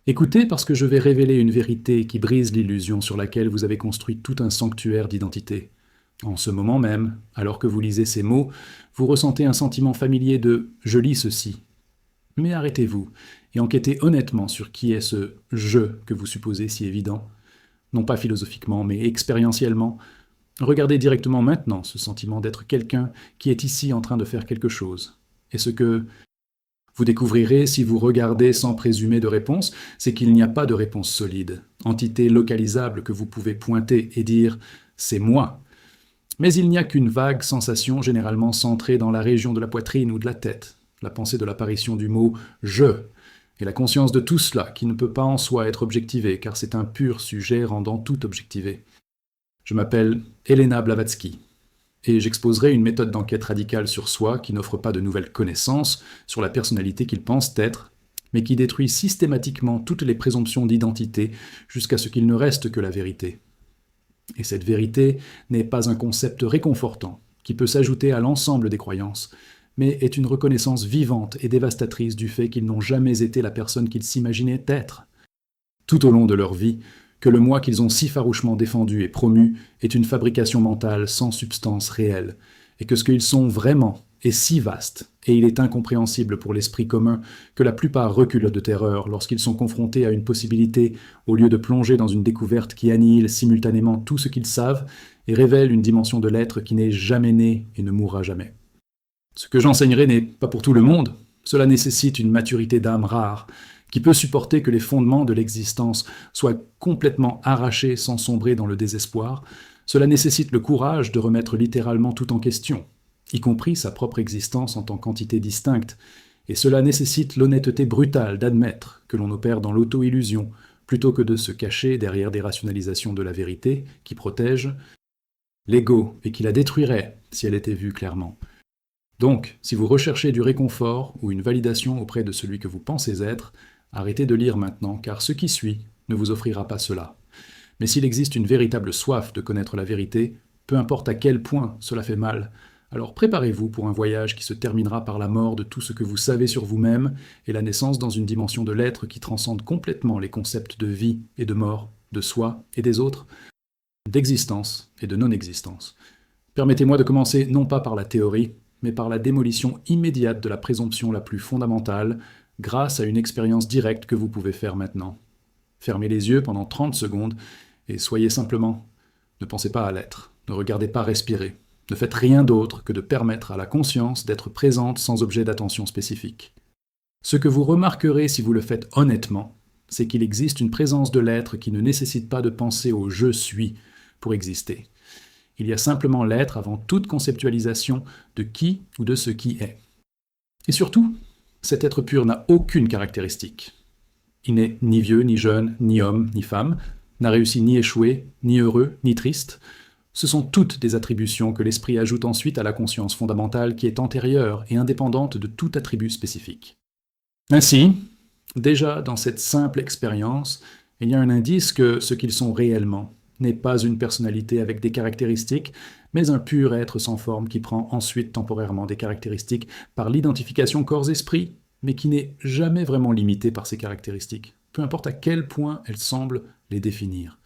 Écoutez parce que je vais révéler une vérité qui brise l'illusion sur laquelle vous avez construit tout un sanctuaire d'identité. En ce moment même, alors que vous lisez ces mots, vous ressentez un sentiment familier de « je lis ceci ». Mais arrêtez-vous et enquêtez honnêtement sur qui est ce « je » que vous supposez si évident. Non pas philosophiquement, mais expérientiellement. Regardez directement maintenant ce sentiment d'être quelqu'un qui est ici en train de faire quelque chose. Et ce que vous découvrirez si vous regardez sans présumer de réponse, c'est qu'il n'y a pas de réponse solide, entité localisable que vous pouvez pointer et dire « c'est moi ». Mais il n'y a qu'une vague sensation généralement centrée dans la région de la poitrine ou de la tête, la pensée de l'apparition du mot « je », et la conscience de tout cela qui ne peut pas en soi être objectivé, car c'est un pur sujet rendant tout objectivé. Je m'appelle Elena Blavatsky, et j'exposerai une méthode d'enquête radicale sur soi qui n'offre pas de nouvelles connaissances sur la personnalité qu'il pense être, mais qui détruit systématiquement toutes les présomptions d'identité jusqu'à ce qu'il ne reste que la vérité. Et cette vérité n'est pas un concept réconfortant, qui peut s'ajouter à l'ensemble des croyances, mais est une reconnaissance vivante et dévastatrice du fait qu'ils n'ont jamais été la personne qu'ils s'imaginaient être. Tout au long de leur vie, que le moi qu'ils ont si farouchement défendu et promu est une fabrication mentale sans substance réelle, et que ce qu'ils sont vraiment est si vaste, et il est incompréhensible pour l'esprit commun que la plupart reculent de terreur lorsqu'ils sont confrontés à une possibilité, au lieu de plonger dans une découverte qui annihile simultanément tout ce qu'ils savent et révèle une dimension de l'être qui n'est jamais née et ne mourra jamais. Ce que j'enseignerai n'est pas pour tout le monde, cela nécessite une maturité d'âme rare, qui peut supporter que les fondements de l'existence soient complètement arrachés sans sombrer dans le désespoir. Cela nécessite le courage de remettre littéralement tout en question, y compris sa propre existence en tant qu'entité distincte, et cela nécessite l'honnêteté brutale d'admettre que l'on opère dans l'auto-illusion, plutôt que de se cacher derrière des rationalisations de la vérité qui protègent l'ego et qui la détruirait si elle était vue clairement. Donc, si vous recherchez du réconfort ou une validation auprès de celui que vous pensez être, arrêtez de lire maintenant, car ce qui suit ne vous offrira pas cela. Mais s'il existe une véritable soif de connaître la vérité, peu importe à quel point cela fait mal, alors préparez-vous pour un voyage qui se terminera par la mort de tout ce que vous savez sur vous-même et la naissance dans une dimension de l'être qui transcende complètement les concepts de vie et de mort, de soi et des autres, d'existence et de non-existence. Permettez-moi de commencer non pas par la théorie, mais par la démolition immédiate de la présomption la plus fondamentale, grâce à une expérience directe que vous pouvez faire maintenant. Fermez les yeux pendant 30 secondes et soyez simplement. Ne pensez pas à l'être, ne regardez pas respirer, ne faites rien d'autre que de permettre à la conscience d'être présente sans objet d'attention spécifique. Ce que vous remarquerez si vous le faites honnêtement, c'est qu'il existe une présence de l'être qui ne nécessite pas de penser au « je suis » pour exister. Il y a simplement l'être avant toute conceptualisation de qui ou de ce qui est. Et surtout, cet être pur n'a aucune caractéristique. Il n'est ni vieux, ni jeune, ni homme, ni femme, n'a réussi ni échoué, ni heureux, ni triste. Ce sont toutes des attributions que l'esprit ajoute ensuite à la conscience fondamentale qui est antérieure et indépendante de tout attribut spécifique. Ainsi, déjà dans cette simple expérience, il y a un indice que ce qu'ils sont réellement n'est pas une personnalité avec des caractéristiques, mais un pur être sans forme qui prend ensuite temporairement des caractéristiques par l'identification corps-esprit, mais qui n'est jamais vraiment limité par ces caractéristiques, peu importe à quel point elles semblent les définir.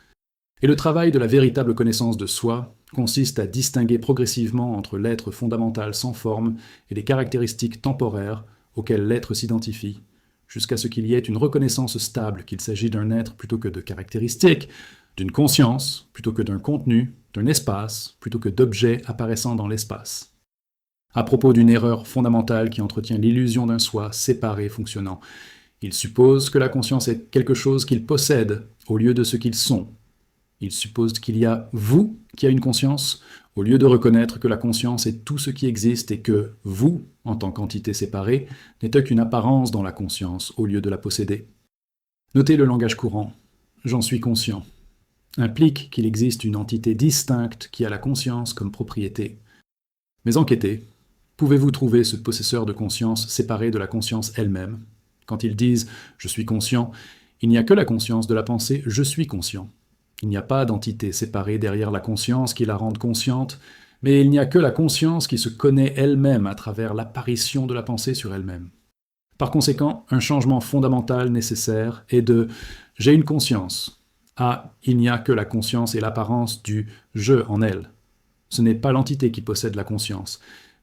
Et le travail de la véritable connaissance de soi consiste à distinguer progressivement entre l'être fondamental sans forme et les caractéristiques temporaires auxquelles l'être s'identifie, jusqu'à ce qu'il y ait une reconnaissance stable qu'il s'agit d'un être plutôt que de caractéristiques, d'une conscience plutôt que d'un contenu, d'un espace plutôt que d'objets apparaissant dans l'espace. À propos d'une erreur fondamentale qui entretient l'illusion d'un soi séparé fonctionnant, il suppose que la conscience est quelque chose qu'ils possèdent au lieu de ce qu'ils sont. Il suppose qu'il y a vous qui a une conscience, au lieu de reconnaître que la conscience est tout ce qui existe et que vous, en tant qu'entité séparée, n'êtes qu'une apparence dans la conscience au lieu de la posséder. Notez le langage courant. J'en suis conscient implique qu'il existe une entité distincte qui a la conscience comme propriété. Mais enquêtez, pouvez-vous trouver ce possesseur de conscience séparé de la conscience elle-même? Quand ils disent « je suis conscient », il n'y a que la conscience de la pensée « je suis conscient ». Il n'y a pas d'entité séparée derrière la conscience qui la rende consciente, mais il n'y a que la conscience qui se connaît elle-même à travers l'apparition de la pensée sur elle-même. Par conséquent, un changement fondamental nécessaire est de « j'ai une conscience » à « il n'y a que la conscience et l'apparence du « je » en elle ». Ce n'est pas l'entité qui possède la conscience,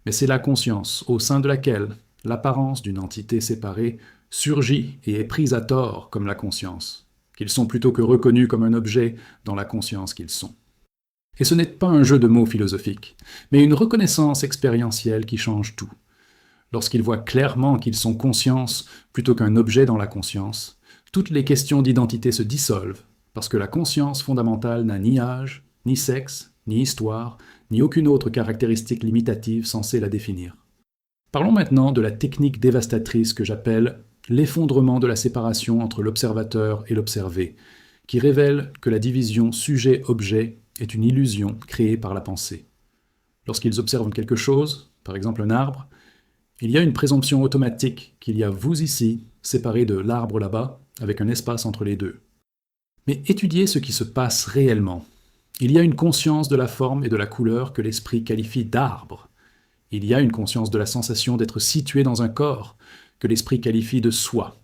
mais c'est la conscience au sein de laquelle l'apparence d'une entité séparée surgit et est prise à tort comme la conscience, qu'ils sont plutôt que reconnus comme un objet dans la conscience qu'ils sont. Et ce n'est pas un jeu de mots philosophique, mais une reconnaissance expérientielle qui change tout. Lorsqu'ils voient clairement qu'ils sont conscience plutôt qu'un objet dans la conscience, toutes les questions d'identité se dissolvent, parce que la conscience fondamentale n'a ni âge, ni sexe, ni histoire, ni aucune autre caractéristique limitative censée la définir. Parlons maintenant de la technique dévastatrice que j'appelle l'effondrement de la séparation entre l'observateur et l'observé, qui révèle que la division sujet-objet est une illusion créée par la pensée. Lorsqu'ils observent quelque chose, par exemple un arbre, il y a une présomption automatique qu'il y a vous ici, séparé de l'arbre là-bas, avec un espace entre les deux. Mais étudiez ce qui se passe réellement. Il y a une conscience de la forme et de la couleur que l'esprit qualifie d'arbre. Il y a une conscience de la sensation d'être situé dans un corps, que l'esprit qualifie de soi.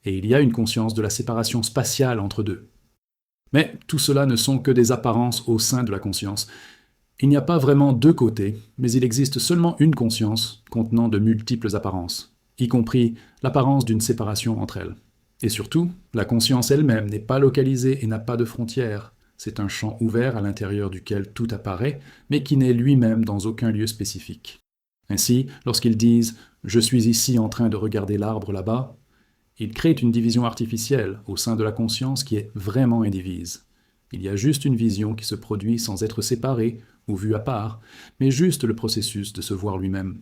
Et il y a une conscience de la séparation spatiale entre deux. Mais tout cela ne sont que des apparences au sein de la conscience. Il n'y a pas vraiment deux côtés, mais il existe seulement une conscience contenant de multiples apparences, y compris l'apparence d'une séparation entre elles. Et surtout, la conscience elle-même n'est pas localisée et n'a pas de frontières. C'est un champ ouvert à l'intérieur duquel tout apparaît, mais qui n'est lui-même dans aucun lieu spécifique. Ainsi, lorsqu'ils disent « je suis ici en train de regarder l'arbre là-bas », ils créent une division artificielle au sein de la conscience qui est vraiment indivise. Il y a juste une vision qui se produit sans être séparée ou vue à part, mais juste le processus de se voir lui-même.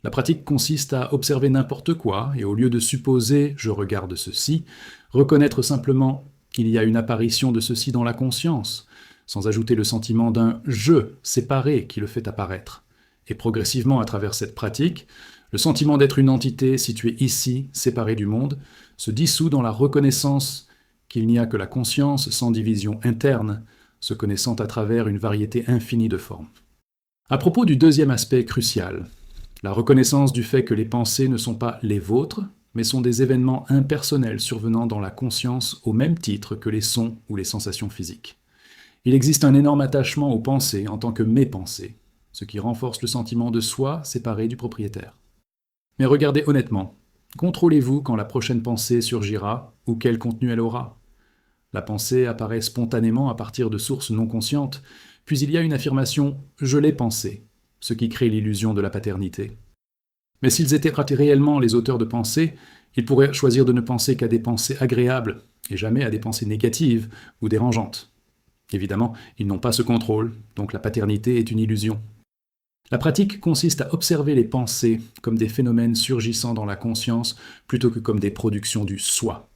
La pratique consiste à observer n'importe quoi et au lieu de supposer « je regarde ceci », reconnaître simplement qu'il y a une apparition de ceci dans la conscience, sans ajouter le sentiment d'un « je » séparé qui le fait apparaître. Et progressivement, à travers cette pratique, le sentiment d'être une entité située ici, séparée du monde, se dissout dans la reconnaissance qu'il n'y a que la conscience sans division interne, se connaissant à travers une variété infinie de formes. À propos du deuxième aspect crucial, la reconnaissance du fait que les pensées ne sont pas les vôtres, mais sont des événements impersonnels survenant dans la conscience au même titre que les sons ou les sensations physiques. Il existe un énorme attachement aux pensées en tant que mes pensées, ce qui renforce le sentiment de soi séparé du propriétaire. Mais regardez honnêtement, contrôlez-vous quand la prochaine pensée surgira ou quel contenu elle aura. La pensée apparaît spontanément à partir de sources non conscientes, puis il y a une affirmation « je l'ai pensé », ce qui crée l'illusion de la paternité. Mais s'ils étaient réellement les auteurs de pensées, ils pourraient choisir de ne penser qu'à des pensées agréables, et jamais à des pensées négatives ou dérangeantes. Évidemment, ils n'ont pas ce contrôle, donc la paternité est une illusion. La pratique consiste à observer les pensées comme des phénomènes surgissant dans la conscience plutôt que comme des productions du soi.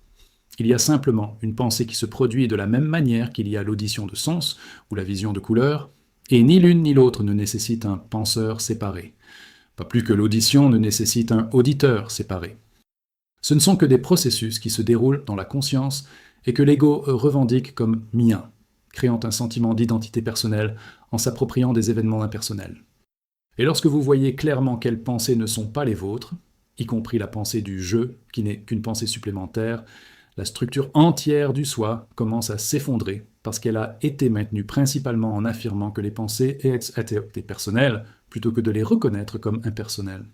Il y a simplement une pensée qui se produit de la même manière qu'il y a l'audition de sens ou la vision de couleurs, et ni l'une ni l'autre ne nécessite un penseur séparé. Pas plus que l'audition ne nécessite un auditeur séparé. Ce ne sont que des processus qui se déroulent dans la conscience et que l'ego revendique comme mien, créant un sentiment d'identité personnelle en s'appropriant des événements impersonnels. Et lorsque vous voyez clairement quelles pensées ne sont pas les vôtres, y compris la pensée du « je » qui n'est qu'une pensée supplémentaire, la structure entière du soi commence à s'effondrer parce qu'elle a été maintenue principalement en affirmant que les pensées étaient personnelles plutôt que de les reconnaître comme impersonnelles.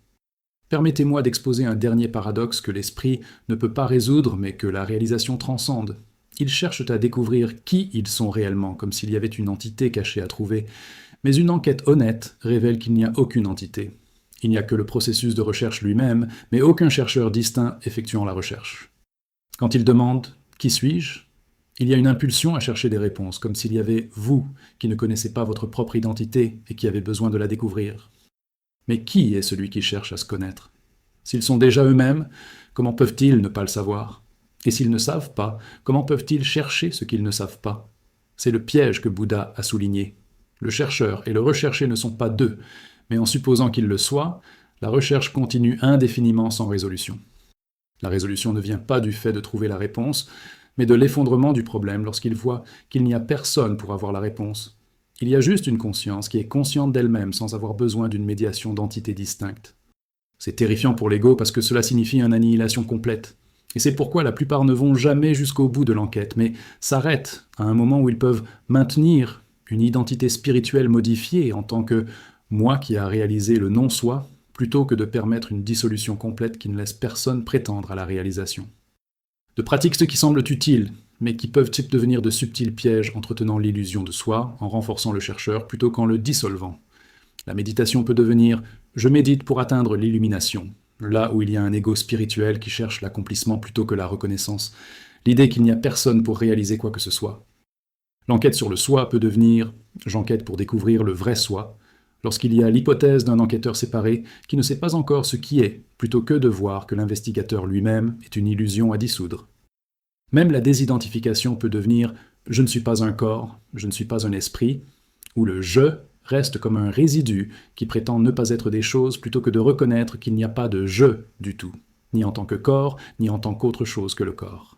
Permettez-moi d'exposer un dernier paradoxe que l'esprit ne peut pas résoudre mais que la réalisation transcende. Ils cherchent à découvrir qui ils sont réellement, comme s'il y avait une entité cachée à trouver, mais une enquête honnête révèle qu'il n'y a aucune entité. Il n'y a que le processus de recherche lui-même, mais aucun chercheur distinct effectuant la recherche. Quand ils demandent « Qui suis-je ?», il y a une impulsion à chercher des réponses, comme s'il y avait vous qui ne connaissez pas votre propre identité et qui avez besoin de la découvrir. Mais qui est celui qui cherche à se connaître ? S'ils sont déjà eux-mêmes, comment peuvent-ils ne pas le savoir ? Et s'ils ne savent pas, comment peuvent-ils chercher ce qu'ils ne savent pas ? C'est le piège que Bouddha a souligné. Le chercheur et le recherché ne sont pas deux, mais en supposant qu'ils le soient, la recherche continue indéfiniment sans résolution. La résolution ne vient pas du fait de trouver la réponse, mais de l'effondrement du problème lorsqu'il voit qu'il n'y a personne pour avoir la réponse. Il y a juste une conscience qui est consciente d'elle-même sans avoir besoin d'une médiation d'entités distinctes. C'est terrifiant pour l'ego parce que cela signifie une annihilation complète. Et c'est pourquoi la plupart ne vont jamais jusqu'au bout de l'enquête, mais s'arrêtent à un moment où ils peuvent maintenir une identité spirituelle modifiée en tant que moi qui a réalisé le non-soi, plutôt que de permettre une dissolution complète qui ne laisse personne prétendre à la réalisation. De pratiques qui semblent utiles, mais qui peuvent devenir de subtils pièges entretenant l'illusion de soi, en renforçant le chercheur plutôt qu'en le dissolvant. La méditation peut devenir « je médite pour atteindre l'illumination », là où il y a un ego spirituel qui cherche l'accomplissement plutôt que la reconnaissance, l'idée qu'il n'y a personne pour réaliser quoi que ce soit. L'enquête sur le soi peut devenir « j'enquête pour découvrir le vrai soi », lorsqu'il y a l'hypothèse d'un enquêteur séparé qui ne sait pas encore ce qui est, plutôt que de voir que l'investigateur lui-même est une illusion à dissoudre. Même la désidentification peut devenir « je ne suis pas un corps, je ne suis pas un esprit », où le « je » reste comme un résidu qui prétend ne pas être des choses plutôt que de reconnaître qu'il n'y a pas de « je » du tout, ni en tant que corps, ni en tant qu'autre chose que le corps.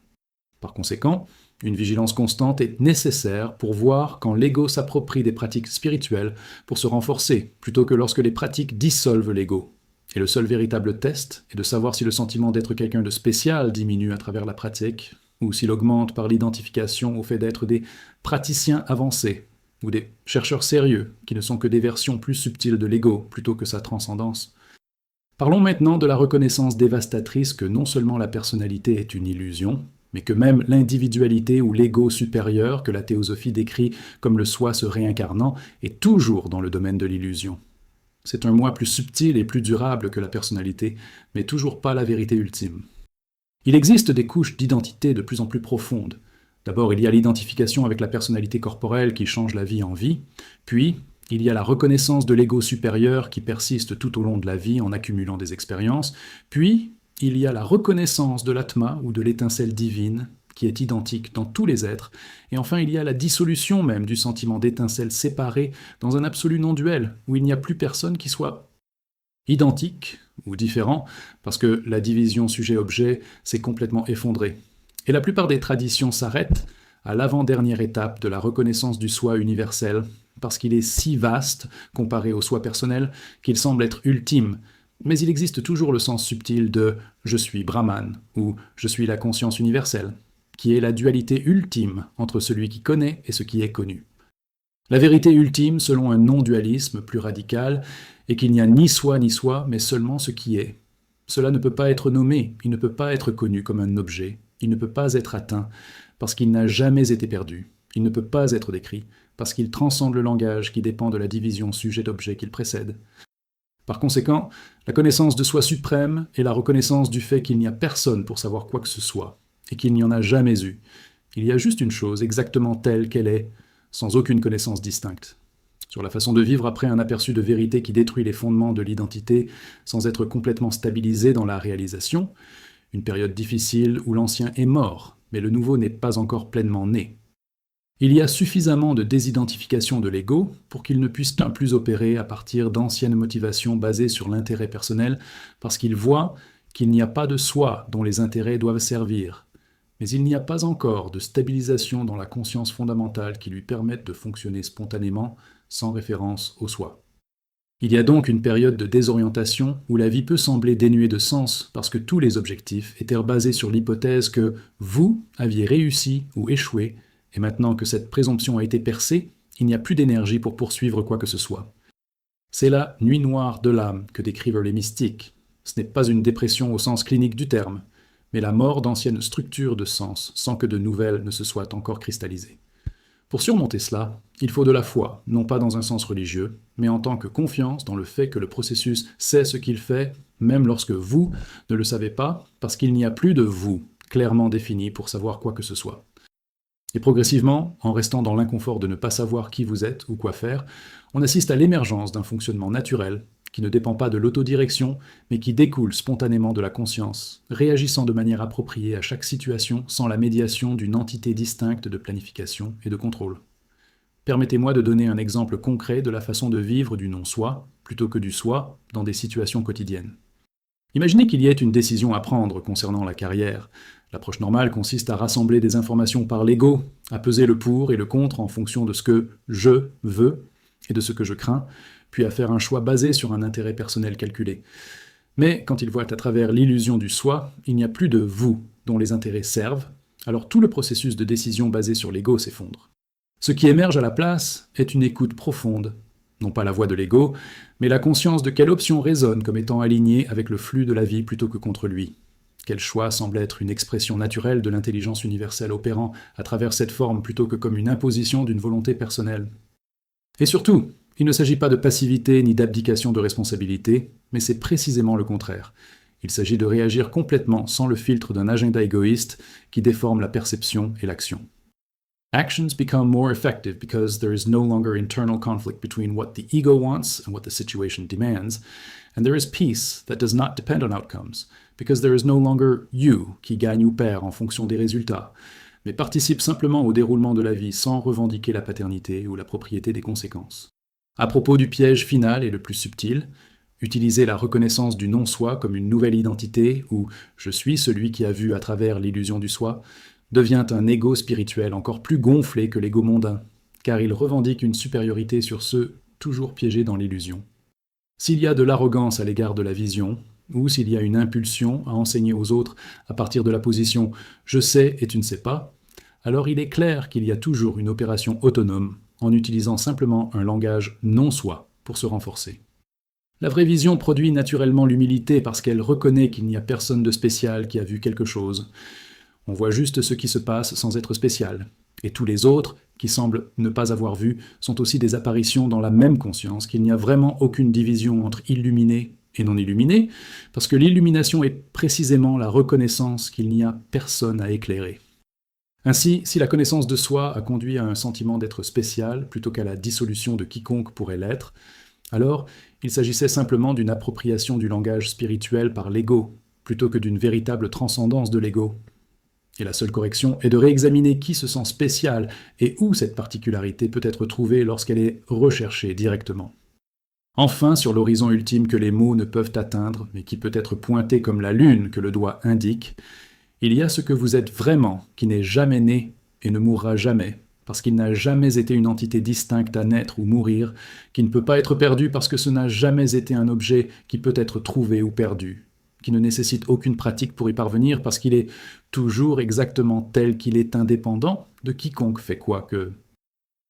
Par conséquent, une vigilance constante est nécessaire pour voir quand l'ego s'approprie des pratiques spirituelles pour se renforcer, plutôt que lorsque les pratiques dissolvent l'ego. Et le seul véritable test est de savoir si le sentiment d'être quelqu'un de spécial diminue à travers la pratique, ou s'il augmente par l'identification au fait d'être des praticiens avancés, ou des chercheurs sérieux, qui ne sont que des versions plus subtiles de l'ego plutôt que sa transcendance. Parlons maintenant de la reconnaissance dévastatrice que non seulement la personnalité est une illusion, mais que même l'individualité ou l'ego supérieur que la théosophie décrit comme le soi se réincarnant est toujours dans le domaine de l'illusion. C'est un moi plus subtil et plus durable que la personnalité, mais toujours pas la vérité ultime. Il existe des couches d'identité de plus en plus profondes. D'abord, il y a l'identification avec la personnalité corporelle qui change la vie en vie, puis il y a la reconnaissance de l'ego supérieur qui persiste tout au long de la vie en accumulant des expériences, puis il y a la reconnaissance de l'atma ou de l'étincelle divine qui est identique dans tous les êtres, et enfin il y a la dissolution même du sentiment d'étincelle séparée dans un absolu non-duel où il n'y a plus personne qui soit identique ou différent, parce que la division sujet-objet s'est complètement effondrée. Et la plupart des traditions s'arrêtent à l'avant-dernière étape de la reconnaissance du soi universel, parce qu'il est si vaste, comparé au soi personnel, qu'il semble être ultime. Mais il existe toujours le sens subtil de « je suis Brahman » ou « je suis la conscience universelle », qui est la dualité ultime entre celui qui connaît et ce qui est connu. La vérité ultime, selon un non-dualisme plus radical, est qu'il n'y a ni soi, mais seulement ce qui est. Cela ne peut pas être nommé, il ne peut pas être connu comme un objet, il ne peut pas être atteint, parce qu'il n'a jamais été perdu, il ne peut pas être décrit, parce qu'il transcende le langage qui dépend de la division sujet-objet qu'il précède. Par conséquent, la connaissance de soi suprême est la reconnaissance du fait qu'il n'y a personne pour savoir quoi que ce soit, et qu'il n'y en a jamais eu. Il y a juste une chose exactement telle qu'elle est, sans aucune connaissance distincte. Sur la façon de vivre après un aperçu de vérité qui détruit les fondements de l'identité sans être complètement stabilisé dans la réalisation, une période difficile où l'ancien est mort, mais le nouveau n'est pas encore pleinement né. Il y a suffisamment de désidentification de l'ego pour qu'il ne puisse plus opérer à partir d'anciennes motivations basées sur l'intérêt personnel, parce qu'il voit qu'il n'y a pas de soi dont les intérêts doivent servir. Mais il n'y a pas encore de stabilisation dans la conscience fondamentale qui lui permette de fonctionner spontanément, sans référence au soi. Il y a donc une période de désorientation où la vie peut sembler dénuée de sens parce que tous les objectifs étaient basés sur l'hypothèse que vous aviez réussi ou échoué, et maintenant que cette présomption a été percée, il n'y a plus d'énergie pour poursuivre quoi que ce soit. C'est la nuit noire de l'âme que décrivent les mystiques. Ce n'est pas une dépression au sens clinique du terme, mais la mort d'anciennes structures de sens sans que de nouvelles ne se soient encore cristallisées. Pour surmonter cela, il faut de la foi, non pas dans un sens religieux, mais en tant que confiance dans le fait que le processus sait ce qu'il fait, même lorsque vous ne le savez pas, parce qu'il n'y a plus de vous clairement défini pour savoir quoi que ce soit. Et progressivement, en restant dans l'inconfort de ne pas savoir qui vous êtes ou quoi faire, on assiste à l'émergence d'un fonctionnement naturel qui ne dépend pas de l'autodirection, mais qui découle spontanément de la conscience, réagissant de manière appropriée à chaque situation sans la médiation d'une entité distincte de planification et de contrôle. Permettez-moi de donner un exemple concret de la façon de vivre du non-soi, plutôt que du soi, dans des situations quotidiennes. Imaginez qu'il y ait une décision à prendre concernant la carrière. L'approche normale consiste à rassembler des informations par l'ego, à peser le pour et le contre en fonction de ce que je veux et de ce que je crains, puis à faire un choix basé sur un intérêt personnel calculé. Mais quand ils voient à travers l'illusion du soi, il n'y a plus de vous dont les intérêts servent, alors tout le processus de décision basé sur l'ego s'effondre. Ce qui émerge à la place est une écoute profonde, non pas la voix de l'ego, mais la conscience de quelle option résonne comme étant alignée avec le flux de la vie plutôt que contre lui. Quel choix semble être une expression naturelle de l'intelligence universelle opérant à travers cette forme plutôt que comme une imposition d'une volonté personnelle. Et surtout, il ne s'agit pas de passivité ni d'abdication de responsabilité, mais c'est précisément le contraire. Il s'agit de réagir complètement sans le filtre d'un agenda égoïste qui déforme la perception et l'action. Actions become more effective because there is no longer internal conflict between what the ego wants and what the situation demands, and there is peace that does not depend on outcomes, because there is no longer you qui gagne ou perd en fonction des résultats, mais participe simplement au déroulement de la vie sans revendiquer la paternité ou la propriété des conséquences. À propos du piège final et le plus subtil, utiliser la reconnaissance du non-soi comme une nouvelle identité, où « je suis celui qui a vu à travers l'illusion du soi », devient un ego spirituel encore plus gonflé que l'ego mondain, car il revendique une supériorité sur ceux toujours piégés dans l'illusion. S'il y a de l'arrogance à l'égard de la vision, ou s'il y a une impulsion à enseigner aux autres à partir de la position « je sais et tu ne sais pas », alors il est clair qu'il y a toujours une opération autonome en utilisant simplement un langage non-soi pour se renforcer. La vraie vision produit naturellement l'humilité parce qu'elle reconnaît qu'il n'y a personne de spécial qui a vu quelque chose. On voit juste ce qui se passe sans être spécial. Et tous les autres, qui semblent ne pas avoir vu, sont aussi des apparitions dans la même conscience qu'il n'y a vraiment aucune division entre illuminés et non illuminés, parce que l'illumination est précisément la reconnaissance qu'il n'y a personne à éclairer. Ainsi, si la connaissance de soi a conduit à un sentiment d'être spécial plutôt qu'à la dissolution de quiconque pourrait l'être, alors il s'agissait simplement d'une appropriation du langage spirituel par l'ego, plutôt que d'une véritable transcendance de l'ego. Et la seule correction est de réexaminer qui se sent spécial et où cette particularité peut être trouvée lorsqu'elle est recherchée directement. Enfin, sur l'horizon ultime que les mots ne peuvent atteindre, mais qui peut être pointé comme la lune que le doigt indique, il y a ce que vous êtes vraiment, qui n'est jamais né et ne mourra jamais, parce qu'il n'a jamais été une entité distincte à naître ou mourir, qui ne peut pas être perdu parce que ce n'a jamais été un objet qui peut être trouvé ou perdu, qui ne nécessite aucune pratique pour y parvenir parce qu'il est toujours exactement tel qu'il est indépendant de quiconque fait quoi que.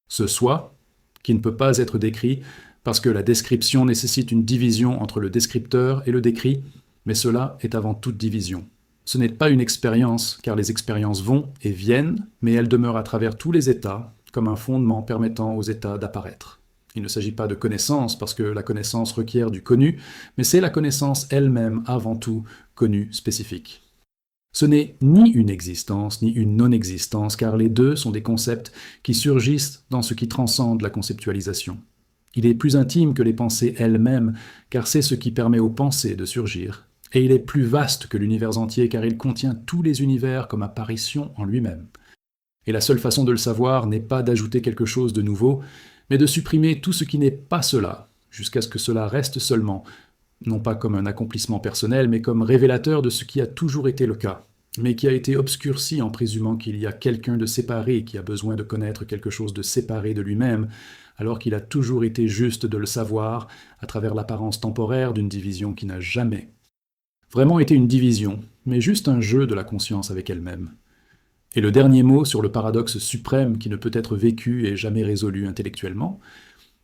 Ce soi, qui ne peut pas être décrit parce que la description nécessite une division entre le descripteur et le décrit, mais cela est avant toute division. Ce n'est pas une expérience, car les expériences vont et viennent, mais elles demeurent à travers tous les états, comme un fondement permettant aux états d'apparaître. Il ne s'agit pas de connaissance, parce que la connaissance requiert du connu, mais c'est la connaissance elle-même, avant tout, connue, spécifique. Ce n'est ni une existence, ni une non-existence, car les deux sont des concepts qui surgissent dans ce qui transcende la conceptualisation. Il est plus intime que les pensées elles-mêmes, car c'est ce qui permet aux pensées de surgir. Et il est plus vaste que l'univers entier, car il contient tous les univers comme apparition en lui-même. Et la seule façon de le savoir n'est pas d'ajouter quelque chose de nouveau, mais de supprimer tout ce qui n'est pas cela, jusqu'à ce que cela reste seulement, non pas comme un accomplissement personnel, mais comme révélateur de ce qui a toujours été le cas, mais qui a été obscurci en présumant qu'il y a quelqu'un de séparé qui a besoin de connaître quelque chose de séparé de lui-même, alors qu'il a toujours été juste de le savoir à travers l'apparence temporaire d'une division qui n'a jamais vraiment été une division, mais juste un jeu de la conscience avec elle-même. Et le dernier mot sur le paradoxe suprême qui ne peut être vécu et jamais résolu intellectuellement,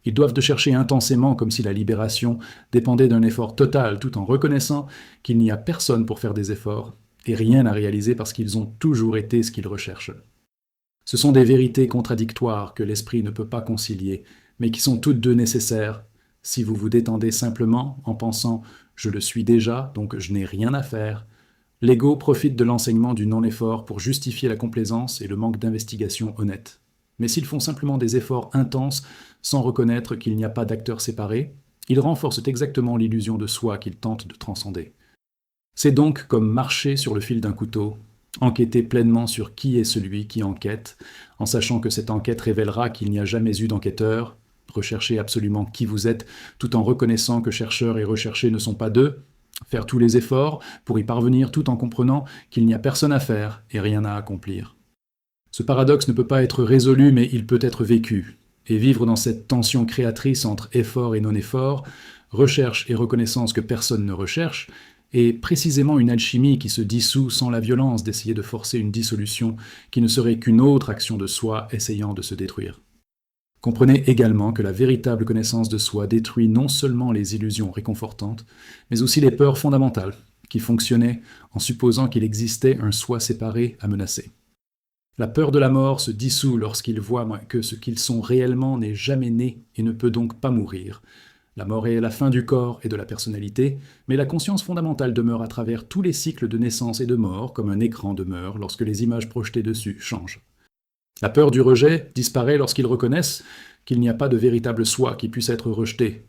ils doivent de chercher intensément comme si la libération dépendait d'un effort total tout en reconnaissant qu'il n'y a personne pour faire des efforts et rien à réaliser parce qu'ils ont toujours été ce qu'ils recherchent. Ce sont des vérités contradictoires que l'esprit ne peut pas concilier, mais qui sont toutes deux nécessaires si vous vous détendez simplement en pensant « je le suis déjà, donc je n'ai rien à faire ». L'ego profite de l'enseignement du non-effort pour justifier la complaisance et le manque d'investigation honnête. Mais s'ils font simplement des efforts intenses sans reconnaître qu'il n'y a pas d'acteurs séparés, ils renforcent exactement l'illusion de soi qu'ils tentent de transcender. C'est donc comme marcher sur le fil d'un couteau, enquêter pleinement sur qui est celui qui enquête, en sachant que cette enquête révélera qu'il n'y a jamais eu d'enquêteur, rechercher absolument qui vous êtes, tout en reconnaissant que chercheurs et recherchés ne sont pas deux, faire tous les efforts pour y parvenir tout en comprenant qu'il n'y a personne à faire et rien à accomplir. Ce paradoxe ne peut pas être résolu, mais il peut être vécu, et vivre dans cette tension créatrice entre effort et non-effort recherche et reconnaissance que personne ne recherche, est précisément une alchimie qui se dissout sans la violence d'essayer de forcer une dissolution qui ne serait qu'une autre action de soi essayant de se détruire. Comprenez également que la véritable connaissance de soi détruit non seulement les illusions réconfortantes, mais aussi les peurs fondamentales, qui fonctionnaient en supposant qu'il existait un soi séparé à menacer. La peur de la mort se dissout lorsqu'ils voient que ce qu'ils sont réellement n'est jamais né et ne peut donc pas mourir. La mort est la fin du corps et de la personnalité, mais la conscience fondamentale demeure à travers tous les cycles de naissance et de mort, comme un écran demeure lorsque les images projetées dessus changent. La peur du rejet disparaît lorsqu'ils reconnaissent qu'il n'y a pas de véritable soi qui puisse être rejeté.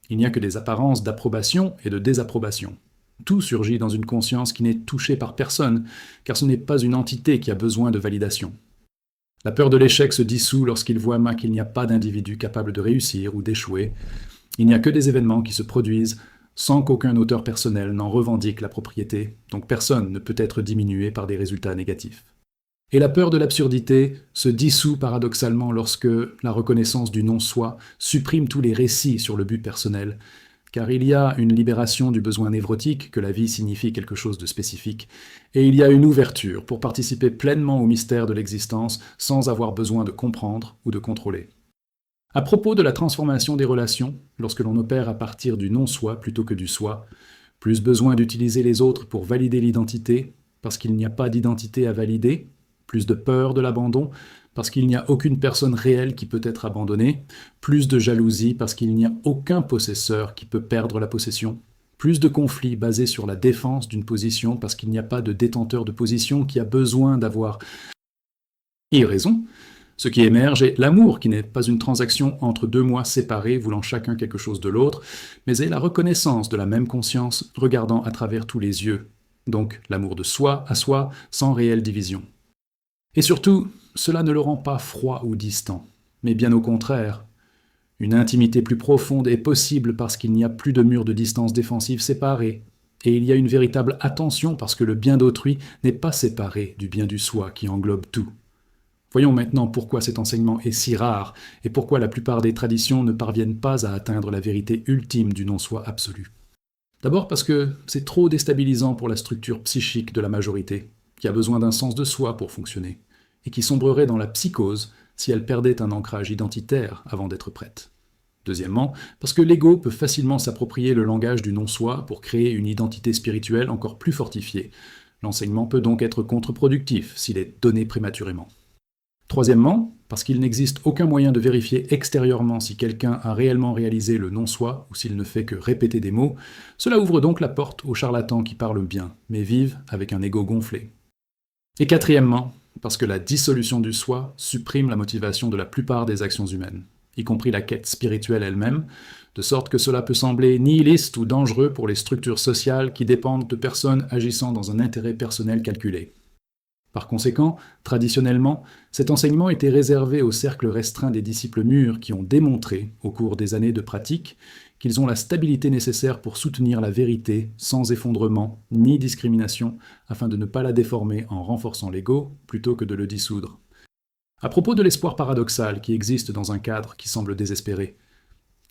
Il n'y a que des apparences d'approbation et de désapprobation. Tout surgit dans une conscience qui n'est touchée par personne, car ce n'est pas une entité qui a besoin de validation. La peur de l'échec se dissout lorsqu'ils voient qu'il n'y a pas d'individu capable de réussir ou d'échouer. Il n'y a que des événements qui se produisent sans qu'aucun auteur personnel n'en revendique la propriété, donc personne ne peut être diminué par des résultats négatifs. Et la peur de l'absurdité se dissout paradoxalement lorsque la reconnaissance du non-soi supprime tous les récits sur le but personnel, car il y a une libération du besoin névrotique que la vie signifie quelque chose de spécifique, et il y a une ouverture pour participer pleinement au mystère de l'existence sans avoir besoin de comprendre ou de contrôler. À propos de la transformation des relations, lorsque l'on opère à partir du non-soi plutôt que du soi, plus besoin d'utiliser les autres pour valider l'identité, parce qu'il n'y a pas d'identité à valider, plus de peur de l'abandon, parce qu'il n'y a aucune personne réelle qui peut être abandonnée, plus de jalousie parce qu'il n'y a aucun possesseur qui peut perdre la possession, plus de conflits basés sur la défense d'une position parce qu'il n'y a pas de détenteur de position qui a besoin d'avoir raison. Ce qui émerge est l'amour qui n'est pas une transaction entre deux moi séparés voulant chacun quelque chose de l'autre, mais est la reconnaissance de la même conscience regardant à travers tous les yeux, donc l'amour de soi à soi sans réelle division. Et surtout, cela ne le rend pas froid ou distant, mais bien au contraire. Une intimité plus profonde est possible parce qu'il n'y a plus de murs de distance défensive séparés, et il y a une véritable attention parce que le bien d'autrui n'est pas séparé du bien du soi qui englobe tout. Voyons maintenant pourquoi cet enseignement est si rare et pourquoi la plupart des traditions ne parviennent pas à atteindre la vérité ultime du non-soi absolu. D'abord parce que c'est trop déstabilisant pour la structure psychique de la majorité, qui a besoin d'un sens de soi pour fonctionner, et qui sombrerait dans la psychose si elle perdait un ancrage identitaire avant d'être prête. Deuxièmement, parce que l'ego peut facilement s'approprier le langage du non-soi pour créer une identité spirituelle encore plus fortifiée. L'enseignement peut donc être contre-productif s'il est donné prématurément. Troisièmement, parce qu'il n'existe aucun moyen de vérifier extérieurement si quelqu'un a réellement réalisé le non-soi ou s'il ne fait que répéter des mots, cela ouvre donc la porte aux charlatans qui parlent bien, mais vivent avec un ego gonflé. Et quatrièmement, parce que la dissolution du soi supprime la motivation de la plupart des actions humaines, y compris la quête spirituelle elle-même, de sorte que cela peut sembler nihiliste ou dangereux pour les structures sociales qui dépendent de personnes agissant dans un intérêt personnel calculé. Par conséquent, traditionnellement, cet enseignement était réservé au cercle restreint des disciples mûrs qui ont démontré, au cours des années de pratique, qu'ils ont la stabilité nécessaire pour soutenir la vérité sans effondrement ni discrimination, afin de ne pas la déformer en renforçant l'ego plutôt que de le dissoudre. À propos de l'espoir paradoxal qui existe dans un cadre qui semble désespéré,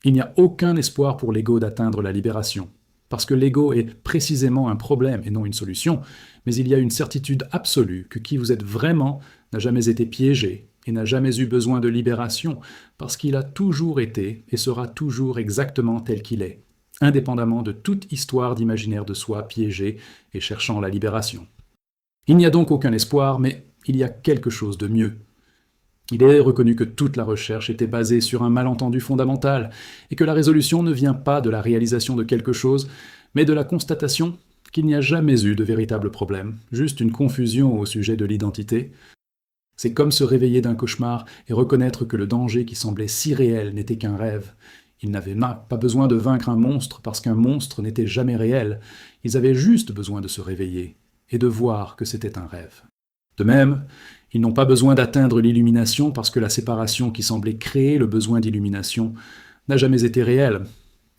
il n'y a aucun espoir pour l'ego d'atteindre la libération, parce que l'ego est précisément un problème et non une solution, mais il y a une certitude absolue que qui vous êtes vraiment n'a jamais été piégé et n'a jamais eu besoin de libération, parce qu'il a toujours été et sera toujours exactement tel qu'il est, indépendamment de toute histoire d'imaginaire de soi piégé et cherchant la libération. Il n'y a donc aucun espoir, mais il y a quelque chose de mieux. Il est reconnu que toute la recherche était basée sur un malentendu fondamental, et que la résolution ne vient pas de la réalisation de quelque chose, mais de la constatation qu'il n'y a jamais eu de véritable problème, juste une confusion au sujet de l'identité. C'est comme se réveiller d'un cauchemar et reconnaître que le danger qui semblait si réel n'était qu'un rêve. Ils n'avaient pas besoin de vaincre un monstre parce qu'un monstre n'était jamais réel. Ils avaient juste besoin de se réveiller et de voir que c'était un rêve. De même, ils n'ont pas besoin d'atteindre l'illumination parce que la séparation qui semblait créer le besoin d'illumination n'a jamais été réelle.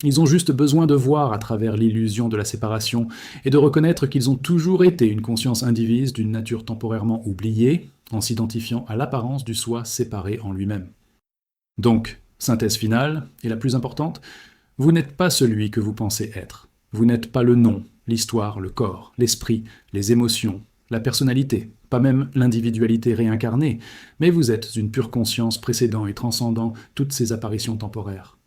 Ils ont juste besoin de voir à travers l'illusion de la séparation et de reconnaître qu'ils ont toujours été une conscience indivise d'une nature temporairement oubliée, en s'identifiant à l'apparence du soi séparé en lui-même. Donc, synthèse finale, et la plus importante, Vous n'êtes pas celui que vous pensez être. Vous n'êtes pas le nom, l'histoire, le corps, l'esprit, les émotions, la personnalité, pas même l'individualité réincarnée, mais vous êtes une pure conscience précédant et transcendant toutes ces apparitions temporaires.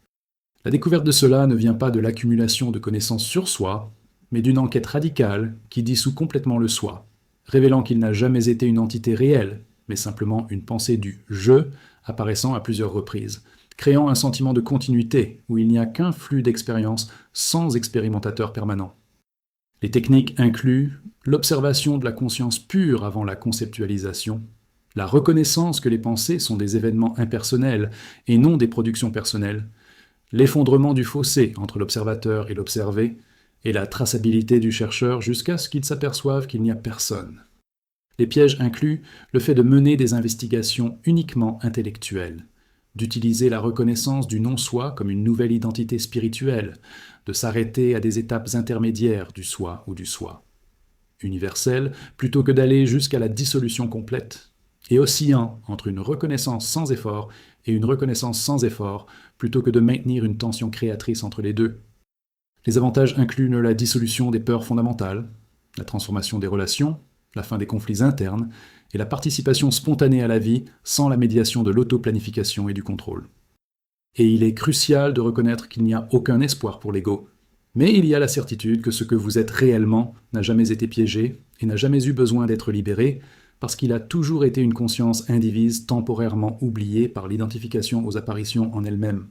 La découverte de cela ne vient pas de l'accumulation de connaissances sur soi, mais d'une enquête radicale qui dissout complètement le soi, révélant qu'il n'a jamais été une entité réelle, mais simplement une pensée du « je » apparaissant à plusieurs reprises, créant un sentiment de continuité où il n'y a qu'un flux d'expérience sans expérimentateur permanent. Les techniques incluent l'observation de la conscience pure avant la conceptualisation, la reconnaissance que les pensées sont des événements impersonnels et non des productions personnelles, l'effondrement du fossé entre l'observateur et l'observé, et la traçabilité du chercheur jusqu'à ce qu'il s'aperçoive qu'il n'y a personne. Les pièges incluent le fait de mener des investigations uniquement intellectuelles, d'utiliser la reconnaissance du non-soi comme une nouvelle identité spirituelle, de s'arrêter à des étapes intermédiaires du soi ou du soi, universel plutôt que d'aller jusqu'à la dissolution complète, et oscillant entre une reconnaissance sans effort et une reconnaissance sans effort plutôt que de maintenir une tension créatrice entre les deux. Les avantages incluent la dissolution des peurs fondamentales, la transformation des relations, la fin des conflits internes et la participation spontanée à la vie sans la médiation de l'auto-planification et du contrôle. Et il est crucial de reconnaître qu'il n'y a aucun espoir pour l'ego, mais il y a la certitude que ce que vous êtes réellement n'a jamais été piégé et n'a jamais eu besoin d'être libéré parce qu'il a toujours été une conscience indivise temporairement oubliée par l'identification aux apparitions en elles-mêmes.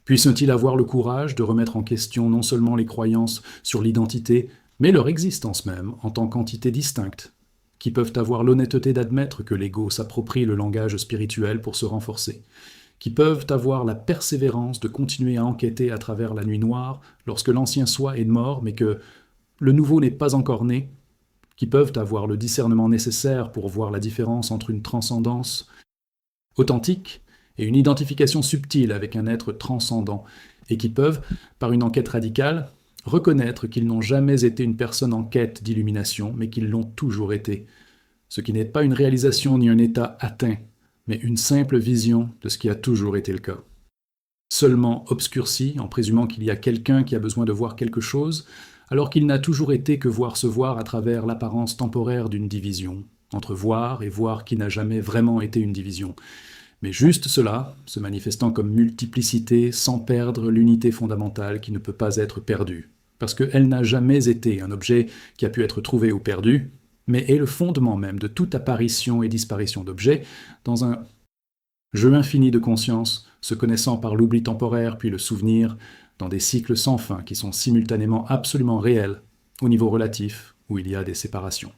Puissent-ils avoir le courage de remettre en question non seulement les croyances sur l'identité, mais leur existence même en tant qu'entité distincte, qui peuvent avoir l'honnêteté d'admettre que l'ego s'approprie le langage spirituel pour se renforcer, qui peuvent avoir la persévérance de continuer à enquêter à travers la nuit noire lorsque l'ancien soi est mort mais que le nouveau n'est pas encore né, qui peuvent avoir le discernement nécessaire pour voir la différence entre une transcendance authentique et une identification subtile avec un être transcendant, et qui peuvent, par une enquête radicale, reconnaître qu'ils n'ont jamais été une personne en quête d'illumination, mais qu'ils l'ont toujours été, ce qui n'est pas une réalisation ni un état atteint, mais une simple vision de ce qui a toujours été le cas. Seulement obscurci, en présumant qu'il y a quelqu'un qui a besoin de voir quelque chose, alors qu'il n'a toujours été que voir se voir à travers l'apparence temporaire d'une division, entre voir et voir qui n'a jamais vraiment été une division, mais juste cela, se manifestant comme multiplicité sans perdre l'unité fondamentale qui ne peut pas être perdue, parce qu'elle n'a jamais été un objet qui a pu être trouvé ou perdu, mais est le fondement même de toute apparition et disparition d'objets dans un jeu infini de conscience, se connaissant par l'oubli temporaire puis le souvenir, dans des cycles sans fin qui sont simultanément absolument réels, au niveau relatif, où il y a des séparations.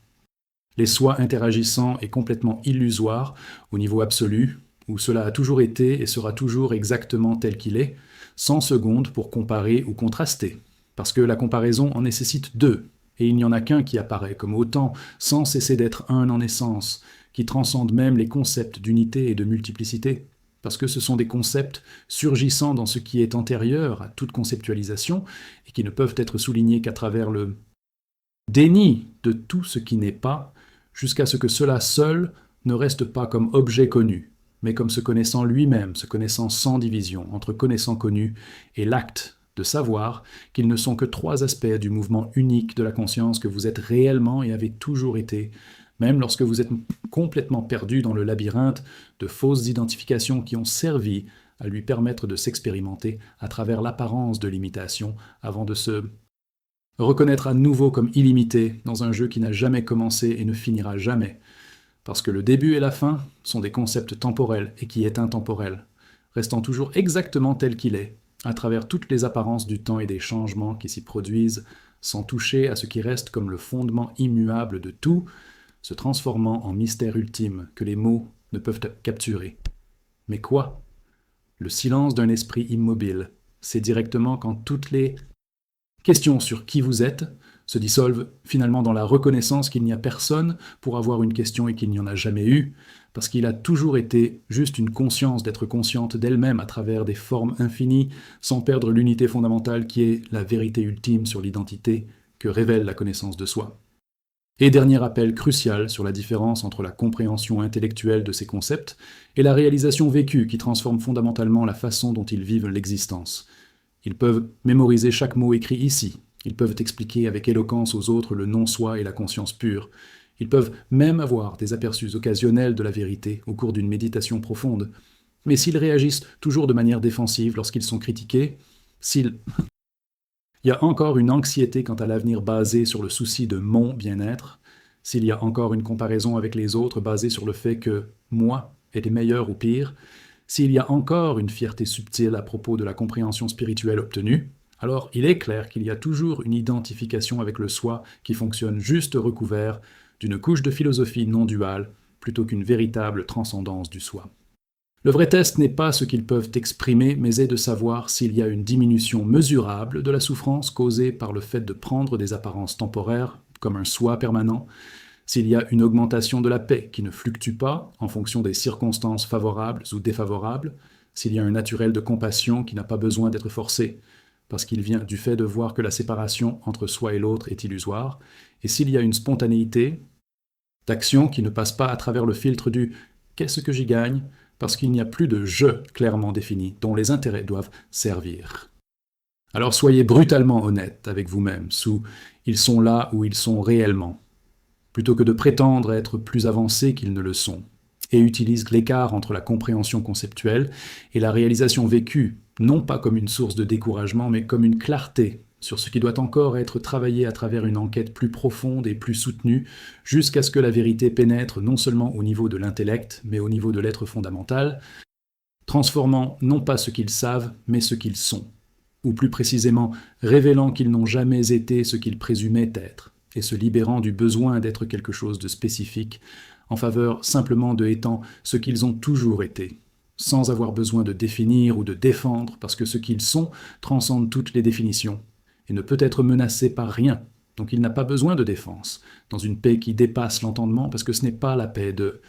Les soi interagissant est complètement illusoire, au niveau absolu, où cela a toujours été et sera toujours exactement tel qu'il est, sans seconde pour comparer ou contraster, parce que la comparaison en nécessite deux, et il n'y en a qu'un qui apparaît comme autant, sans cesser d'être un en essence, qui transcende même les concepts d'unité et de multiplicité, parce que ce sont des concepts surgissant dans ce qui est antérieur à toute conceptualisation, et qui ne peuvent être soulignés qu'à travers le déni de tout ce qui n'est pas, jusqu'à ce que cela seul ne reste pas comme objet connu, mais comme se connaissant lui-même, se connaissant sans division, entre connaissant connu et l'acte de savoir qu'ils ne sont que trois aspects du mouvement unique de la conscience que vous êtes réellement et avez toujours été, même lorsque vous êtes complètement perdu dans le labyrinthe de fausses identifications qui ont servi à lui permettre de s'expérimenter à travers l'apparence de l'imitation avant de se reconnaître à nouveau comme illimité dans un jeu qui n'a jamais commencé et ne finira jamais, parce que le début et la fin sont des concepts temporels et qui est intemporel, restant toujours exactement tel qu'il est, à travers toutes les apparences du temps et des changements qui s'y produisent, sans toucher à ce qui reste comme le fondement immuable de tout, se transformant en mystère ultime que les mots ne peuvent capturer. Mais quoi? Le silence d'un esprit immobile, c'est directement quand toutes les questions sur qui vous êtes se dissolvent finalement dans la reconnaissance qu'il n'y a personne pour avoir une question et qu'il n'y en a jamais eu, parce qu'il a toujours été juste une conscience d'être consciente d'elle-même à travers des formes infinies, sans perdre l'unité fondamentale qui est la vérité ultime sur l'identité que révèle la connaissance de soi. Et dernier appel crucial sur la différence entre la compréhension intellectuelle de ces concepts et la réalisation vécue qui transforme fondamentalement la façon dont ils vivent l'existence. Ils peuvent mémoriser chaque mot écrit ici. Ils peuvent expliquer avec éloquence aux autres le non-soi et la conscience pure. Ils peuvent même avoir des aperçus occasionnels de la vérité au cours d'une méditation profonde. Mais s'ils réagissent toujours de manière défensive lorsqu'ils sont critiqués, s'ils... Il y a encore une anxiété quant à l'avenir basée sur le souci de mon bien-être, s'il y a encore une comparaison avec les autres basée sur le fait que moi est meilleur ou pire, s'il y a encore une fierté subtile à propos de la compréhension spirituelle obtenue, alors il est clair qu'il y a toujours une identification avec le soi qui fonctionne juste recouvert d'une couche de philosophie non duale plutôt qu'une véritable transcendance du soi. Le vrai test n'est pas ce qu'ils peuvent exprimer, mais est de savoir s'il y a une diminution mesurable de la souffrance causée par le fait de prendre des apparences temporaires, comme un soi permanent, s'il y a une augmentation de la paix qui ne fluctue pas en fonction des circonstances favorables ou défavorables, s'il y a un naturel de compassion qui n'a pas besoin d'être forcé, parce qu'il vient du fait de voir que la séparation entre soi et l'autre est illusoire, et s'il y a une spontanéité d'action qui ne passe pas à travers le filtre du « qu'est-ce que j'y gagne ?» parce qu'il n'y a plus de « je » clairement défini, dont les intérêts doivent servir. Alors soyez brutalement honnête avec vous-même, sous « ils sont là où ils sont réellement », plutôt que de prétendre être plus avancés qu'ils ne le sont, et utilise l'écart entre la compréhension conceptuelle et la réalisation vécue, non pas comme une source de découragement, mais comme une clarté sur ce qui doit encore être travaillé à travers une enquête plus profonde et plus soutenue, jusqu'à ce que la vérité pénètre non seulement au niveau de l'intellect, mais au niveau de l'être fondamental, transformant non pas ce qu'ils savent, mais ce qu'ils sont, ou plus précisément révélant qu'ils n'ont jamais été ce qu'ils présumaient être, et se libérant du besoin d'être quelque chose de spécifique, en faveur simplement de étant ce qu'ils ont toujours été, sans avoir besoin de définir ou de défendre, parce que ce qu'ils sont transcende toutes les définitions, et ne peut être menacé par rien, donc il n'a pas besoin de défense, dans une paix qui dépasse l'entendement, parce que ce n'est pas la paix de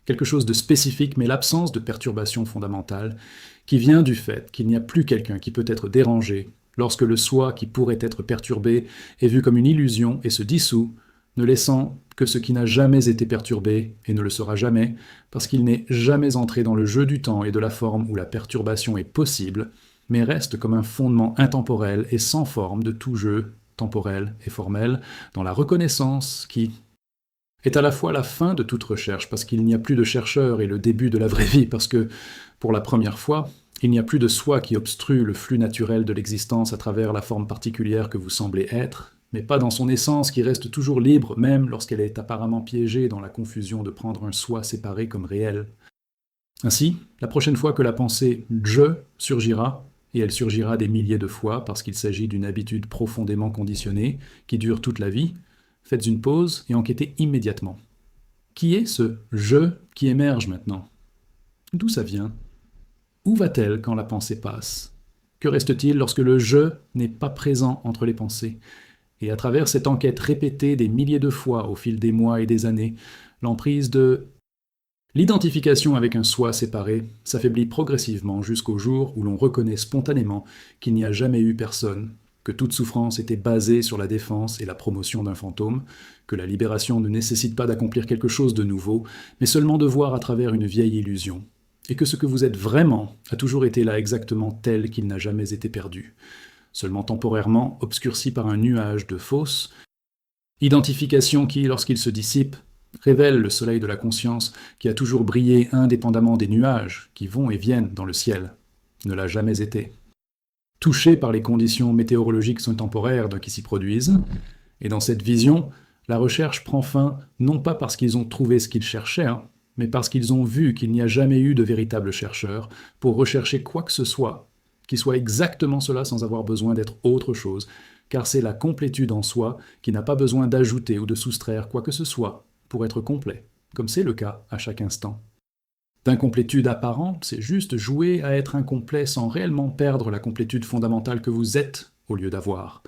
quelque chose de spécifique, mais l'absence de perturbation fondamentale, qui vient du fait qu'il n'y a plus quelqu'un qui peut être dérangé, lorsque le soi qui pourrait être perturbé est vu comme une illusion et se dissout, ne laissant que ce qui n'a jamais été perturbé et ne le sera jamais, parce qu'il n'est jamais entré dans le jeu du temps et de la forme où la perturbation est possible, mais reste comme un fondement intemporel et sans forme de tout jeu, temporel et formel, dans la reconnaissance qui est à la fois la fin de toute recherche, parce qu'il n'y a plus de chercheur, et le début de la vraie vie, parce que, pour la première fois, il n'y a plus de soi qui obstrue le flux naturel de l'existence à travers la forme particulière que vous semblez être, mais pas dans son essence qui reste toujours libre, même lorsqu'elle est apparemment piégée dans la confusion de prendre un soi séparé comme réel. Ainsi, la prochaine fois que la pensée « je » surgira, et elle surgira des milliers de fois parce qu'il s'agit d'une habitude profondément conditionnée, qui dure toute la vie, faites une pause et enquêtez immédiatement. Qui est ce « je » qui émerge maintenant? D'où ça vient? Où va-t-elle quand la pensée passe? Que reste-t-il lorsque le « je » n'est pas présent entre les pensées? Et à travers cette enquête répétée des milliers de fois au fil des mois et des années, l'emprise de l'identification avec un soi séparé s'affaiblit progressivement jusqu'au jour où l'on reconnaît spontanément qu'il n'y a jamais eu personne, que toute souffrance était basée sur la défense et la promotion d'un fantôme, que la libération ne nécessite pas d'accomplir quelque chose de nouveau, mais seulement de voir à travers une vieille illusion, et que ce que vous êtes vraiment a toujours été là exactement tel qu'il n'a jamais été perdu, seulement temporairement obscurci par un nuage de fausses identifications qui, lorsqu'il se dissipe, révèle le soleil de la conscience qui a toujours brillé indépendamment des nuages qui vont et viennent dans le ciel, ne l'a jamais été. Touché par les conditions météorologiques temporaires qui s'y produisent, et dans cette vision, la recherche prend fin non pas parce qu'ils ont trouvé ce qu'ils cherchaient, mais parce qu'ils ont vu qu'il n'y a jamais eu de véritable chercheur pour rechercher quoi que ce soit, qui soit exactement cela sans avoir besoin d'être autre chose, car c'est la complétude en soi qui n'a pas besoin d'ajouter ou de soustraire quoi que ce soit pour être complet, comme c'est le cas à chaque instant. D'incomplétude apparente, c'est juste jouer à être incomplet sans réellement perdre la complétude fondamentale que vous êtes au lieu d'avoir.